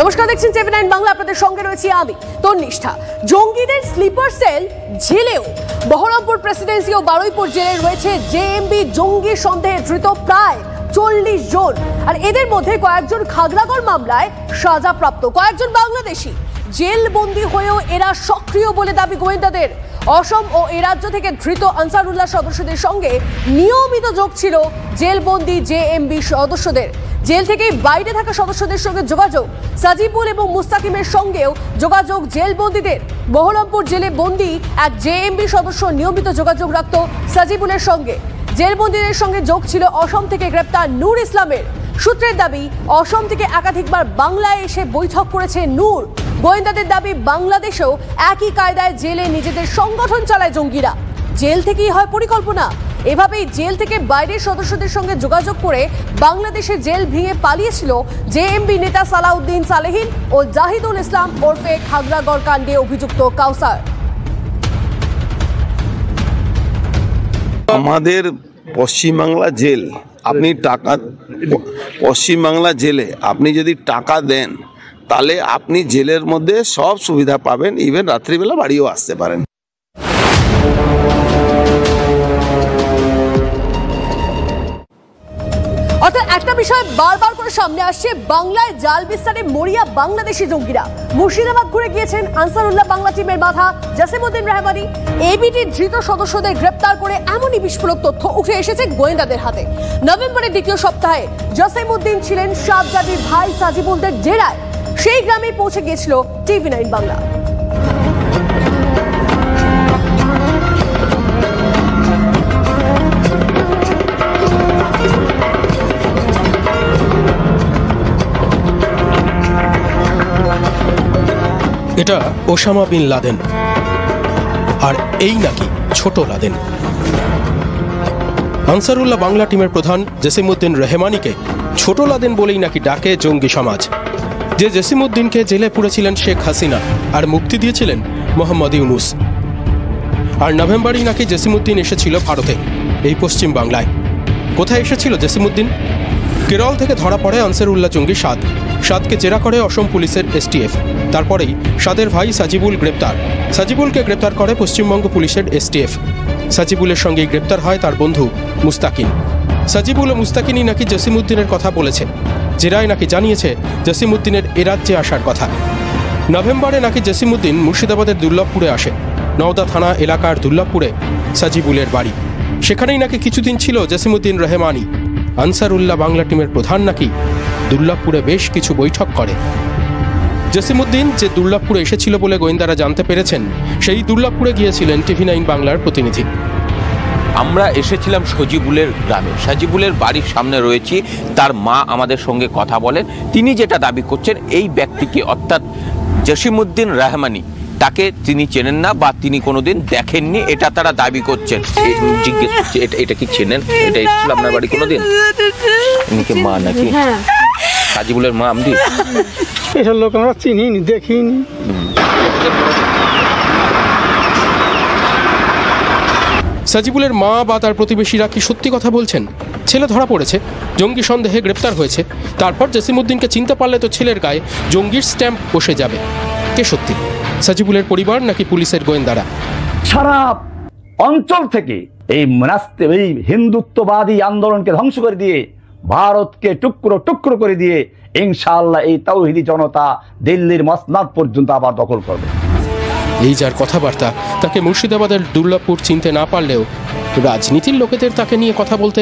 নমস্কার, দেখছেন টিভি9 বাংলা। আপনাদের সঙ্গে রয়েছি আমি তন্নিষ্ঠা। জঙ্গিদের স্লিপার সেল জেলেও বহরমপুর প্রেসিডেন্সি ও বারুইপুর জেলে রয়েছে জেএমবি জঙ্গি সন্দেহে ধৃত প্রায় 40 জন। আর এদের মধ্যে কয়েকজন খাগড়াগড় মামলায় সাজাপ্রাপ্ত, কয়েকজন বাংলাদেশি। জেল বন্দী হয়েও এরা সক্রিয় বলে দাবি গোয়েন্দাদের। অসম ও এ রাজ্য থেকে ধৃত আনসারুল্লাহ সদস্যদের সঙ্গে নিয়মিত যোগ ছিল জেলবন্দি জেএমবি সদস্যদের। জেল থেকে বাইরে থাকা সদস্যদের সঙ্গে যোগাযোগ, সাজিবুল এবং মুস্তাকিমের সঙ্গেও যোগাযোগ জেলবন্দীদের। বহরমপুর জেলে বন্দী এক জেএমবি সদস্য নিয়মিত যোগাযোগ রাখত সাজিবুলের সঙ্গে। জেলবন্দীদের সঙ্গে যোগ ছিল অসম থেকে গ্রেপ্তার নূর ইসলামের। সূত্রের দাবি, অসম থেকে একাধিকবার বাংলায় এসে বৈঠক করেছে নূর। গোয়েন্দাদের দাবি, বাংলাদেশেও একই কায়দায় জেলে নিজেদের সংগঠন চালায় জঙ্গিরা। জেল থেকেই হয় পরিকল্পনা। এভাবেই জেল থেকে বাইরের সদস্যদের সঙ্গে যোগাযোগ করে বাংলাদেশে জেল ভেঙে পালিয়েছিল জেএমবি নেতা সালাউদ্দিন সালেহীন ও জাহিদুল ইসলাম ওরফে খাগড়াগড় কাণ্ডে অভিযুক্ত কাউসার। আমাদের পশ্চিমবাংলা জেল, আপনি টাকা পশ্চিমবাংলা জেলে আপনি যদি টাকা দেন তাহলে আপনি জেলের মধ্যে সব সুবিধা পাবেন, ইভেন রাত্রিবেলা বাড়িও আসতে পারেন। অর্থাৎ একটা বিষয় বারবার করে সামনে আসছে, বাংলায় জাল বিস্তারে মরিয়া বাংলাদেশি জঙ্গিরা। মুর্শিদাবাদ ঘুরে গিয়েছেন আনসারুল্লাহ বাংলা টিমের মাথা জসিমউদ্দিন রহমানি। এবিটির ধৃত সদস্যদের গ্রেপ্তার করে এমনই বিস্ফোরক তথ্য উঠে এসেছে গোয়েন্দাদের হাতে। নভেম্বরের দ্বিতীয় সপ্তাহে জসিমউদ্দিন ছিলেন শাহজাদির ভাই সাজিবুলদের ডেরায়। সেই গ্রামে পৌঁছে গিয়েছিল টিভি9 বাংলা। এটা ওসামা বিন লাদেন, আর এই নাকি ছোট লাদেন। আনসারুল্লাহ বাংলা টিমের প্রধান জসিমউদ্দিন রহমানিকে ছোট লাদেন বলেই নাকি ডাকে জঙ্গি সমাজ। যে জসিমউদ্দিনকে জেলে পুরেছিলেন শেখ হাসিনা আর মুক্তি দিয়েছিলেন মোহাম্মদ ইউনুস। আর নভেম্বরেই নাকি জসিমউদ্দিন এসেছিল ভারতে, এই পশ্চিম বাংলায়। কোথায় এসেছিল জসিমউদ্দিন? কেরল থেকে ধরা পড়ে আনসারুল্লাহ জঙ্গি সাদকে জেরা করে অসম পুলিশের এসটিএফ। তারপরেই সাদের ভাই সাজিবুল গ্রেপ্তার। সাজিবুলকে গ্রেপ্তার করে পশ্চিমবঙ্গ পুলিশের এসটিএফ। সাজিবুলের সঙ্গেই গ্রেপ্তার হয় তার বন্ধু মুস্তাকিন। সাজিবুল ও মুস্তাকিনই নাকি জসিমউদ্দিনের কথা বলেছে। জেরায় নাকি জানিয়েছে জসিমউদ্দিনের এ রাজ্যে আসার কথা। নভেম্বরে নাকি জসিমউদ্দিন মুর্শিদাবাদের দুর্লভপুরে আসে। নওদা থানা এলাকার দুর্লভপুরে সাজিবুলের বাড়ি। সেখানেই নাকি কিছুদিন ছিল জসিমউদ্দিন রহমানি। আনসারুল্লাহ বাংলা টিমের প্রধান নাকি দুর্লভপুরে বেশ কিছু বৈঠক করে। জসিমউদ্দিন যে দুর্লভপুরে এসেছিল বলে গোয়েন্দারা জানতে পেরেছেন, সেই দুর্লভপুরে গিয়েছিলেন টিভি9 বাংলার প্রতিনিধি। আমরা এসেছিলাম সজিবুলের গ্রামে। সাজিবুলের বাড়ির সামনে রয়েছি। তার মা আমাদের সঙ্গে কথা বলেন। তিনি যেটা দাবি করছেন, এই ব্যক্তিকে অর্থাৎ জসিমউদ্দিন রহমানি, তাকে তিনি চেনেন না বা তিনি কোনোদিন দেখেননি, এটা তারা দাবি করছেন। জিজ্ঞেস করছে, এটা কি চেনেন? এটা এসেছিল আপনার বাড়ি কোনোদিন? ইনিকে মা নাকি? সাজিবুলের মা? আমদি এসব লোক আমরা চিনিনি, দেখিনি। সাজিবুলের মা বা তার প্রতিবেশীরা কি সত্যি কথা বলছেন? ছেলে ধরা পড়েছে, জঙ্গি সন্দেহে গ্রেপ্তার হয়েছে, তারপর জসিমউদ্দিনকে চিনতে পারলে তো ছেলের গায়ে জঙ্গির স্ট্যাম্প বসে যাবে। কে সত্যি, সাজিবুলের পরিবার নাকি পুলিশের গোয়েন্দারা? সারা অঞ্চল থেকে এই হিন্দুত্ববাদী আন্দোলনকে ধ্বংস করে দিয়ে, ভারতকে টুকরো টুকরো করে দিয়ে ইনশাআল্লাহ এই তাওহীদি জনতা দিল্লির মসনদ পর্যন্ত আবার দখল করবে। এই যার কথাবার্তা, তাকে মুর্শিদাবাদের দুর্লভপুর চিনতে না পারলেও রাজনীতির লোকেদের তাকে নিয়ে কথা বলতে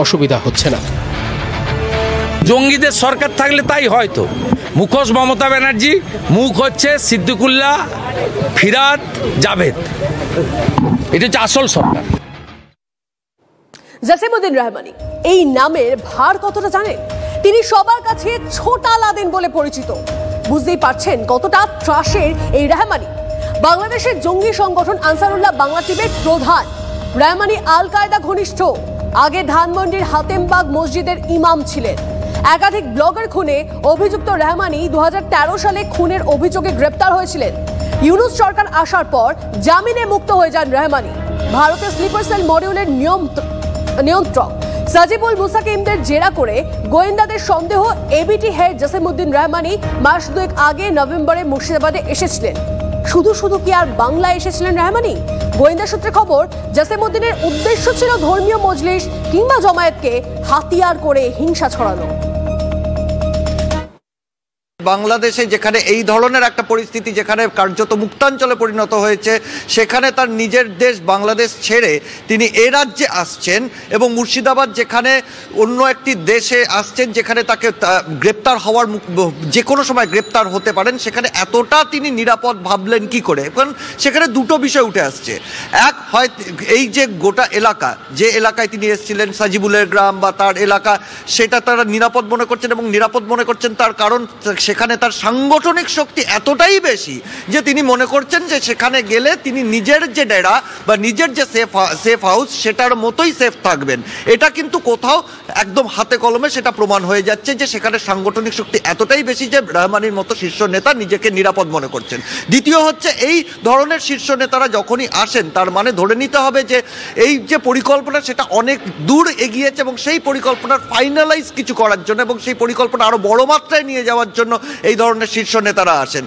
অসুবিধা হচ্ছে না। জঙ্গিদের সরকার থাকলে তাই হয়তো। মুখোশ মমতা ব্যানার্জি, মুখ হচ্ছে সিদ্দিকুল্লাহ, ফিরাদ, জাভেদ। এটা হচ্ছে আসল সরকার। জসিমউদ্দিন রহমানি এই নামের ভার কতটা জানেন? তিনি সবার কাছে ছোটা লাদেন বলে পরিচিত। বুঝতেই পারছেন কতটা ত্রাসের এই রহমানি। বাংলাদেশের জঙ্গি সংগঠন আনসারুল্লাহ বাংলা টিমের প্রধান। রহমানি আল কায়দা ঘনিষ্ঠ। আগে ধানমন্ডির হাতেমবাগ মসজিদের ইমাম ছিলেন। একাধিক ব্লগার খুনে অভিযুক্ত রহমানি 2013 সালে খুনের অভিযোগে গ্রেপ্তার হয়েছিলেন। ইউনুস সরকার আসার পর জামিনে মুক্ত হয়ে যান রহমানি। ভারতের স্লিপার সেল মডিউলের নিয়ন্ত্রক। সাজিবুল মুসাকিমদের জেরা করে গোয়েন্দাদের সন্দেহ এবিটি হেড জসিমউদ্দিন রহমানি মাস দুয়েক আগে নভেম্বরে মুর্শিদাবাদে এসেছিলেন। শুধু শুধু কি আর বাংলায় এসেছিলেন রহমানি? গোয়েন্দা সূত্রে খবর, জসিমউদ্দিনের উদ্দেশ্য ছিল ধর্মীয় মজলিস কিংবা জমায়েতকে হাতিয়ার করে হিংসা ছড়ানো। বাংলাদেশে যেখানে এই ধরনের একটা পরিস্থিতি, যেখানে কার্যত মুক্তাঞ্চলে পরিণত হয়েছে, সেখানে তার নিজের দেশ বাংলাদেশ ছেড়ে তিনি এ রাজ্যে আসছেন এবং মুর্শিদাবাদ যেখানে অন্য একটি দেশে আসছেন যেখানে তাকে গ্রেপ্তার হওয়ার যে কোনো সময় গ্রেপ্তার হতে পারেন, সেখানে এতটা তিনি নিরাপদ ভাবলেন কি করে? কারণ সেখানে দুটো বিষয় উঠে আসছে। এক, হয় এই যে গোটা এলাকা, যে এলাকায় তিনি এসেছিলেন সাজিবুলের গ্রাম বা তার এলাকা, সেটা তারা নিরাপদ মনে করছেন এবং নিরাপদ মনে করছেন তার কারণ সেখানে তার সাংগঠনিক শক্তি এতটাই বেশি যে তিনি মনে করছেন যে সেখানে গেলে তিনি নিজের যে ডেরা বা নিজের যে সেফ হাউস সেটার মতোই সেফ থাকবেন। এটা কিন্তু কোথাও একদম হাতে কলমে সেটা প্রমাণ হয়ে যাচ্ছে যে সেখানে সাংগঠনিক শক্তি এতটাই বেশি যে রহমানির মতো শীর্ষ নেতা নিজেকে নিরাপদ মনে করছেন। দ্বিতীয় হচ্ছে, এই ধরনের শীর্ষ নেতারা যখনই আসেন তার মানে ধরে নিতে হবে যে এই যে পরিকল্পনা সেটা অনেক দূর এগিয়েছে এবং সেই পরিকল্পনার ফাইনালাইজ কিছু করার জন্য এবং সেই পরিকল্পনা আরো বড় মাত্রায় নিয়ে যাওয়ার জন্য এই ধরনের শীর্ষ নেতারা আসেন।